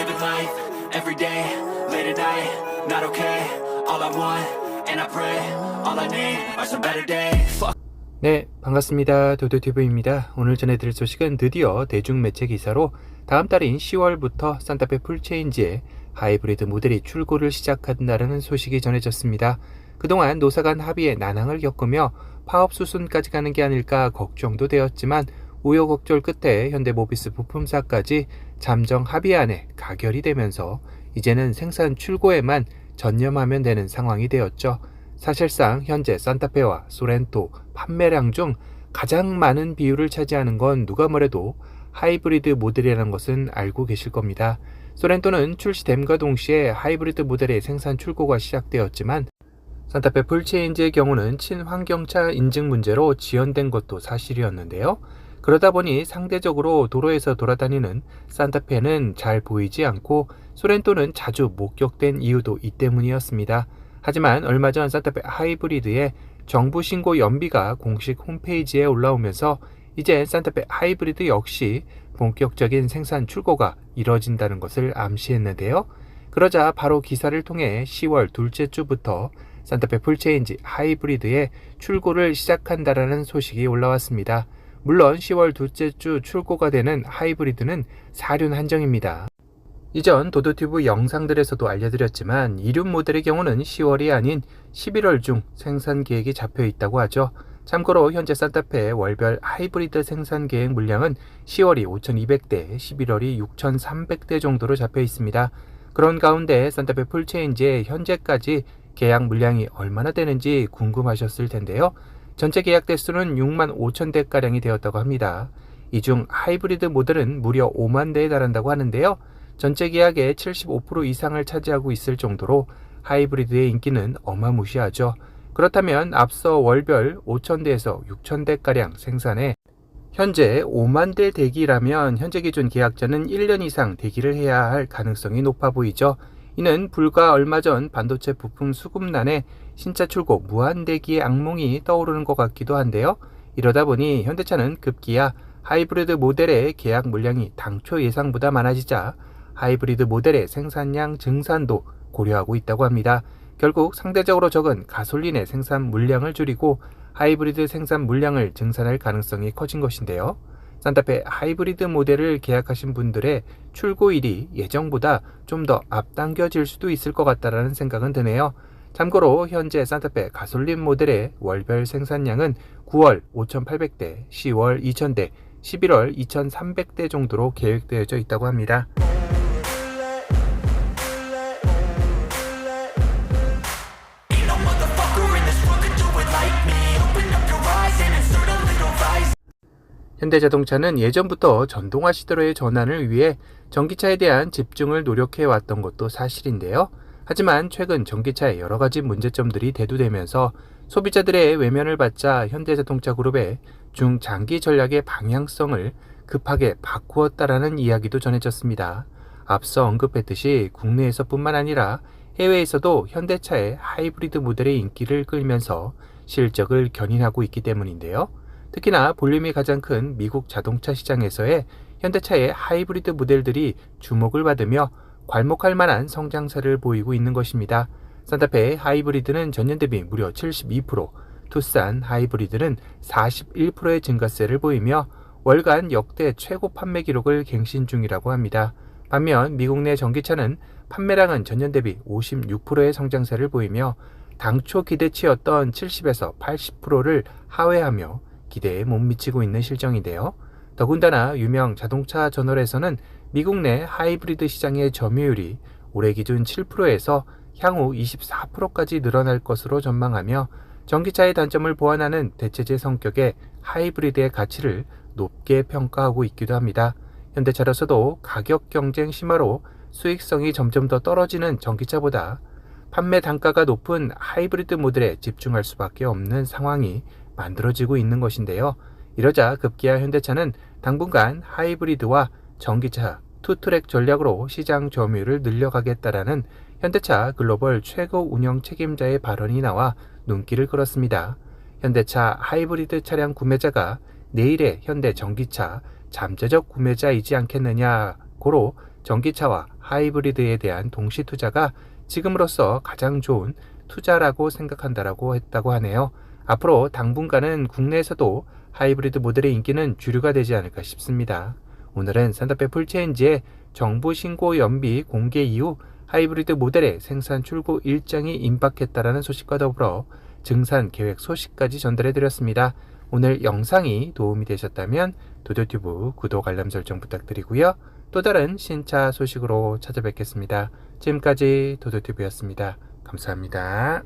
living life, everyday, late at night, not okay. All I want, and I pray, all I need are some better days. 네, 반갑습니다. 도도TV입니다. 오늘 전해드릴 소식은 드디어 대중매체 기사로 다음 달인 10월부터 산타페 풀체인지에 하이브리드 모델이 출고를 시작한다는 소식이 전해졌습니다. 그동안 노사 간 합의에 난항을 겪으며 파업 수순까지 가는 게 아닐까 걱정도 되었지만 우여곡절 끝에 현대모비스 부품사까지 잠정 합의안에 가결이 되면서 이제는 생산 출고에만 전념하면 되는 상황이 되었죠. 사실상 현재 산타페와 소렌토 판매량 중 가장 많은 비율을 차지하는 건 누가 뭐래도 하이브리드 모델이라는 것은 알고 계실 겁니다. 소렌토는 출시됨과 동시에 하이브리드 모델의 생산 출고가 시작되었지만 산타페 풀체인지의 경우는 친환경차 인증 문제로 지연된 것도 사실이었는데요. 그러다 보니 상대적으로 도로에서 돌아다니는 산타페는 잘 보이지 않고 소렌토는 자주 목격된 이유도 이 때문이었습니다. 하지만 얼마 전 산타페 하이브리드의 정부 신고 연비가 공식 홈페이지에 올라오면서 이제 산타페 하이브리드 역시 본격적인 생산 출고가 이뤄진다는 것을 암시했는데요. 그러자 바로 기사를 통해 10월 둘째 주부터 산타페 풀체인지 하이브리드의 출고를 시작한다라는 소식이 올라왔습니다. 물론 10월 둘째 주 출고가 되는 하이브리드는 4륜 한정입니다. 이전 도도튜브 영상들에서도 알려드렸지만 2륜 모델의 경우는 10월이 아닌 11월 중 생산 계획이 잡혀 있다고 하죠. 참고로 현재 산타페 월별 하이브리드 생산 계획 물량은 10월이 5200대, 11월이 6300대 정도로 잡혀 있습니다. 그런 가운데 산타페 풀체인지의 현재까지 계약 물량이 얼마나 되는지 궁금하셨을 텐데요. 전체 계약 대수는 6만 5천 대가량이 되었다고 합니다. 이 중 하이브리드 모델은 무려 5만 대에 달한다고 하는데요. 전체 계약의 75% 이상을 차지하고 있을 정도로 하이브리드의 인기는 어마무시하죠. 그렇다면 앞서 월별 5,000대에서 6,000대가량 생산해 현재 5만 대 대기라면 현재 기준 계약자는 1년 이상 대기를 해야 할 가능성이 높아 보이죠. 이는 불과 얼마 전 반도체 부품 수급난에 신차 출고 무한대기의 악몽이 떠오르는 것 같기도 한데요. 이러다 보니 현대차는 급기야 하이브리드 모델의 계약 물량이 당초 예상보다 많아지자 하이브리드 모델의 생산량 증산도 고려하고 있다고 합니다. 결국 상대적으로 적은 가솔린의 생산 물량을 줄이고 하이브리드 생산 물량을 증산할 가능성이 커진 것인데요. 산타페 하이브리드 모델을 계약하신 분들의 출고일이 예정보다 좀 더 앞당겨질 수도 있을 것 같다라는 생각은 드네요. 참고로 현재 산타페 가솔린 모델의 월별 생산량은 9월 5,800대, 10월 2,000대, 11월 2,300대 정도로 계획되어져 있다고 합니다. 현대자동차는 예전부터 전동화 시대로의 전환을 위해 전기차에 대한 집중을 노력해왔던 것도 사실인데요. 하지만 최근 전기차의 여러 가지 문제점들이 대두되면서 소비자들의 외면을 받자 현대자동차 그룹의 중장기 전략의 방향성을 급하게 바꾸었다라는 이야기도 전해졌습니다. 앞서 언급했듯이 국내에서뿐만 아니라 해외에서도 현대차의 하이브리드 모델의 인기를 끌면서 실적을 견인하고 있기 때문인데요. 특히나 볼륨이 가장 큰 미국 자동차 시장에서의 현대차의 하이브리드 모델들이 주목을 받으며 괄목할 만한 성장세를 보이고 있는 것입니다. 산타페 하이브리드는 전년 대비 무려 72%, 투싼 하이브리드는 41%의 증가세를 보이며 월간 역대 최고 판매 기록을 갱신 중이라고 합니다. 반면 미국 내 전기차는 판매량은 전년 대비 56%의 성장세를 보이며 당초 기대치였던 70에서 80%를 하회하며 기대에 못 미치고 있는 실정인데요. 더군다나 유명 자동차 저널에서는 미국 내 하이브리드 시장의 점유율이 올해 기준 7%에서 향후 24%까지 늘어날 것으로 전망하며 전기차의 단점을 보완하는 대체제 성격의 하이브리드의 가치를 높게 평가하고 있기도 합니다. 현대차로서도 가격 경쟁 심화로 수익성이 점점 더 떨어지는 전기차보다 판매 단가가 높은 하이브리드 모델에 집중할 수밖에 없는 상황이 만들어지고 있는 것인데요. 이러자 급기야 현대차는 당분간 하이브리드와 전기차 투트랙 전략으로 시장 점유율을 늘려가겠다라는 현대차 글로벌 최고 운영 책임자의 발언이 나와 눈길을 끌었습니다. 현대차 하이브리드 차량 구매자가 내일의 현대 전기차 잠재적 구매자이지 않겠느냐고로 전기차와 하이브리드에 대한 동시 투자가 지금으로서 가장 좋은 투자라고 생각한다라고 했다고 하네요. 앞으로 당분간은 국내에서도 하이브리드 모델의 인기는 주류가 되지 않을까 싶습니다. 오늘은 산타페 풀체인지의 정부 신고 연비 공개 이후 하이브리드 모델의 생산 출고 일정이 임박했다라는 소식과 더불어 증산 계획 소식까지 전달해드렸습니다. 오늘 영상이 도움이 되셨다면 도도튜브 구독 알람 설정 부탁드리고요. 또 다른 신차 소식으로 찾아뵙겠습니다. 지금까지 도도튜브였습니다. 감사합니다.